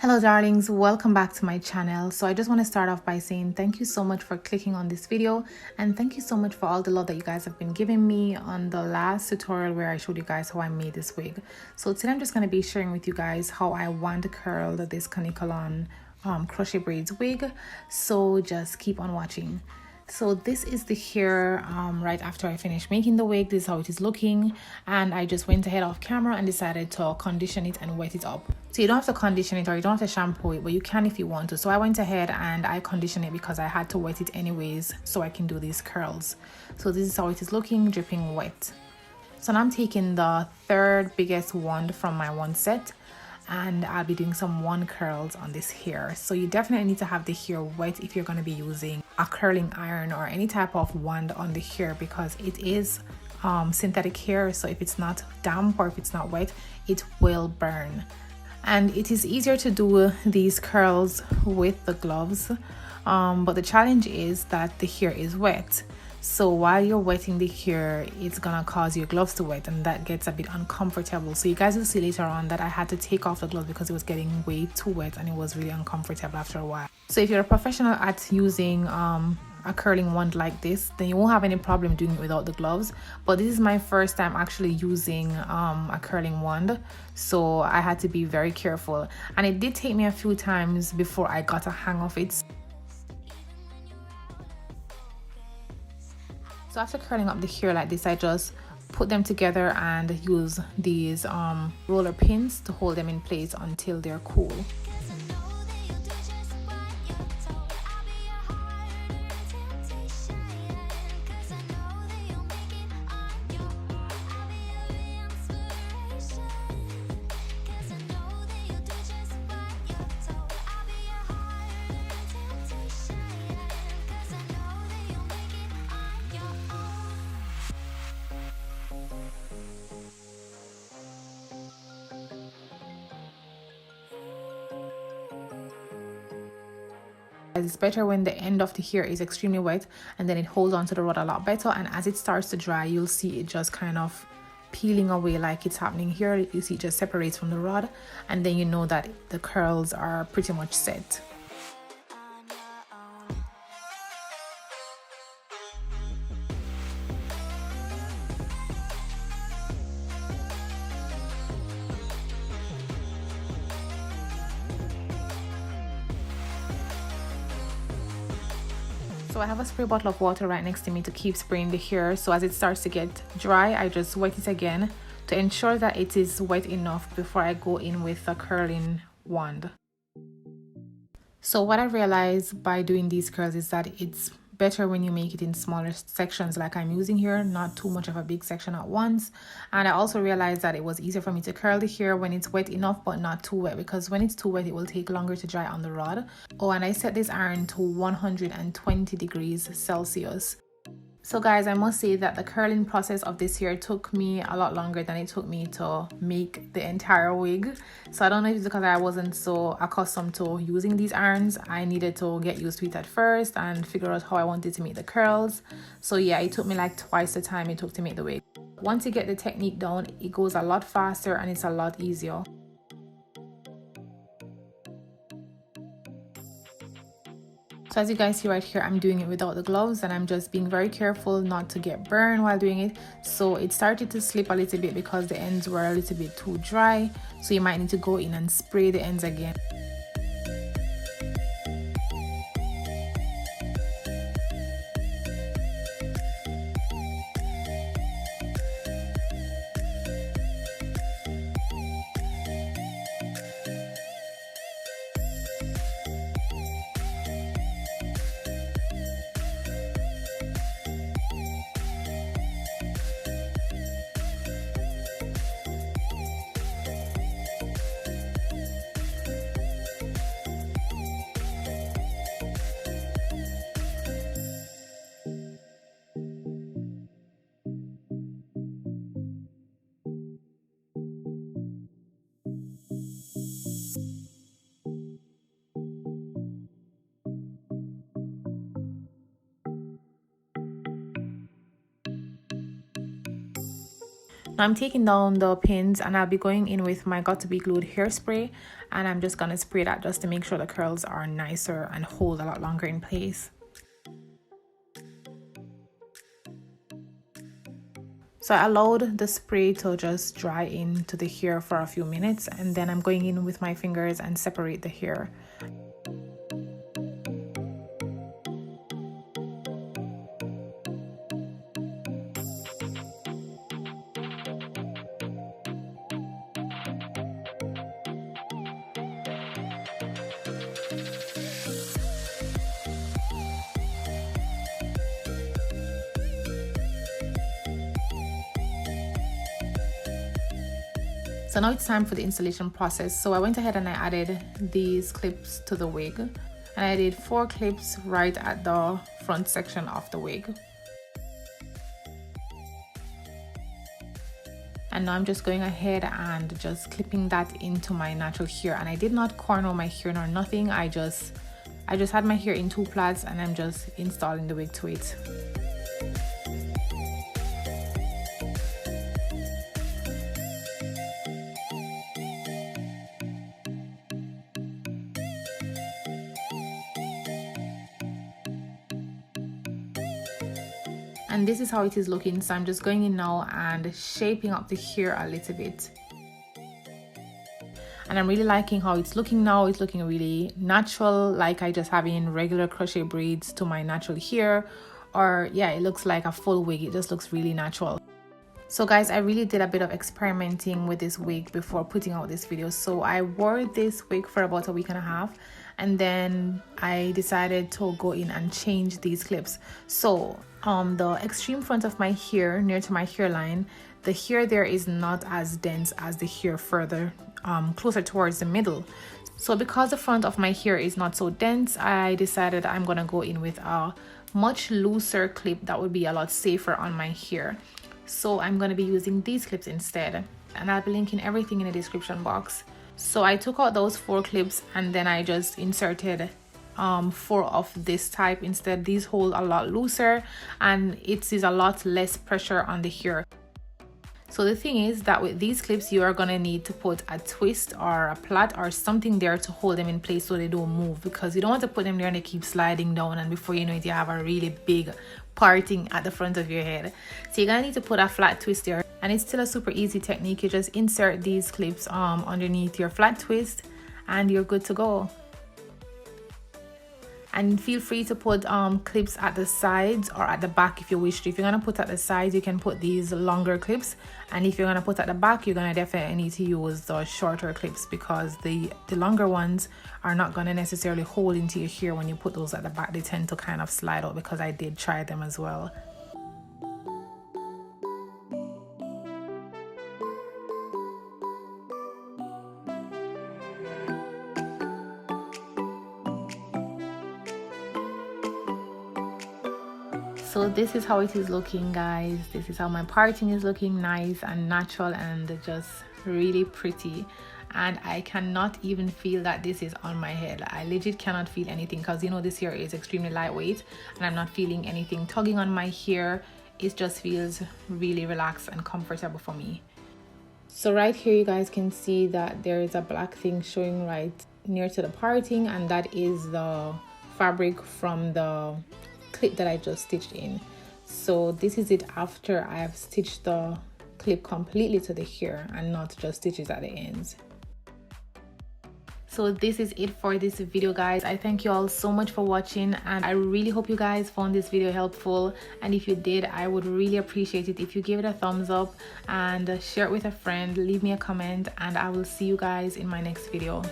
Hello darlings, welcome back to my channel. So I just want to start off by saying thank you so much for clicking on this video, and thank you so much for all the love that you guys have been giving me on the last tutorial where I showed you guys how I made this wig. So today I'm just going to be sharing with you guys how I wand curled this KANEKALON crochet braids wig. So just keep on watching. So this is the hair right after I finished making the wig. This is how it is looking, and I just went ahead off camera and decided to condition it and wet it up. So you don't have to condition it or you don't have to shampoo it, but you can if you want to. So I went ahead and I conditioned it because I had to wet it anyways so I can do these curls. So this is how it is looking, dripping wet. So now I'm taking the third biggest wand from my wand set, and I'll be doing some wand curls on this hair. So you definitely need to have the hair wet if you're going to be using a curling iron or any type of wand on the hair, because it is synthetic hair. So if it's not damp or if it's not wet, it will burn. And it is easier to do these curls with the gloves, but the challenge is that the hair is wet. So while you're wetting the hair, it's gonna cause your gloves to wet, and that gets a bit uncomfortable. So you guys will see later on that I had to take off the gloves because it was getting way too wet and it was really uncomfortable after a while. So if you're a professional at using a curling wand like this, then you won't have any problem doing it without the gloves. But this is my first time actually using a curling wand, so I had to be very careful, and it did take me a few times before I got a hang of it. So after curling up the hair like this, I just put them together and use these roller pins to hold them in place until they're cool. It's better when the end of the hair is extremely wet, and then it holds onto the rod a lot better, and as it starts to dry, you'll see it just kind of peeling away like it's happening here. You see it just separates from the rod, and then you know that the curls are pretty much set. So I have a spray bottle of water right next to me to keep spraying the hair. So as it starts to get dry, I just wet it again to ensure that it is wet enough before I go in with a curling wand. So what I realized by doing these curls is that it's better when you make it in smaller sections like I'm using here, not too much of a big section at once. And I also realized that it was easier for me to curl the hair when it's wet enough but not too wet, because when it's too wet it will take longer to dry on the rod. Oh, and I set this iron to 120 degrees Celsius. So guys, I must say that the curling process of this hair took me a lot longer than it took me to make the entire wig. So I don't know if it's because I wasn't so accustomed to using these irons. I needed to get used to it at first and figure out how I wanted to make the curls. So yeah, it took me like twice the time it took to make the wig. Once you get the technique down, it goes a lot faster and it's a lot easier. So as you guys see right here, I'm doing it without the gloves, and I'm just being very careful not to get burned while doing it. So it started to slip a little bit because the ends were a little bit too dry, so you might need to go in and spray the ends again. Now I'm taking down the pins and I'll be going in with my Got to Be Glued hairspray, and I'm just gonna spray that just to make sure the curls are nicer and hold a lot longer in place. So I allowed the spray to just dry into the hair for a few minutes, and then I'm going in with my fingers and separate the hair. So now it's time for the installation process. So I went ahead and I added these clips to the wig, and I did 4 clips right at the front section of the wig. And now I'm just going ahead and just clipping that into my natural hair, and I did not corner my hair nor nothing. I just had my hair in 2 plaits and I'm just installing the wig to it. And this is how it is looking. So I'm just going in now and shaping up the hair a little bit, and I'm really liking how it's looking now. It's looking really natural, like I just having regular crochet braids to my natural hair, or yeah, it looks like a full wig. It just looks really natural. So guys, I really did a bit of experimenting with this wig before putting out this video. So I wore this wig for about a week and a half, and then I decided to go in and change these clips. So the extreme front of my hair, near to my hairline, the hair there is not as dense as the hair further closer towards the middle. So because the front of my hair is not so dense, I decided I'm gonna go in with a much looser clip that would be a lot safer on my hair. So I'm going to be using these clips instead, and I'll be linking everything in the description box. So I took out those 4 clips and then I just inserted 4 of this type instead. These hold a lot looser and it is a lot less pressure on the hair. So the thing is that with these clips you are going to need to put a twist or a plait or something there to hold them in place so they don't move, because you don't want to put them there and they keep sliding down, and before you know it you have a really big parting at the front of your head. So you're going to need to put a flat twist there, and it's still a super easy technique. You just insert these clips underneath your flat twist and you're good to go. And feel free to put clips at the sides or at the back if you wish to. If you're going to put at the sides, you can put these longer clips, and if you're going to put at the back, you're going to definitely need to use the shorter clips, because the longer ones are not going to necessarily hold into your hair when you put those at the back. They tend to kind of slide out, because I did try them as well. So this is how it is looking, guys. This is how my parting is looking, nice and natural and just really pretty. And I cannot even feel that this is on my head. I legit cannot feel anything, because you know this hair is extremely lightweight and I'm not feeling anything tugging on my hair. It just feels really relaxed and comfortable for me. So right here you guys can see that there is a black thing showing right near to the parting, and that is the fabric from the clip that I just stitched in. So this is it after I have stitched the clip completely to the hair and not just stitches at the ends. So this is it for this video, guys. I thank you all so much for watching, and I really hope you guys found this video helpful, and if you did, I would really appreciate it if you give it a thumbs up and share it with a friend, leave me a comment, and I will see you guys in my next video.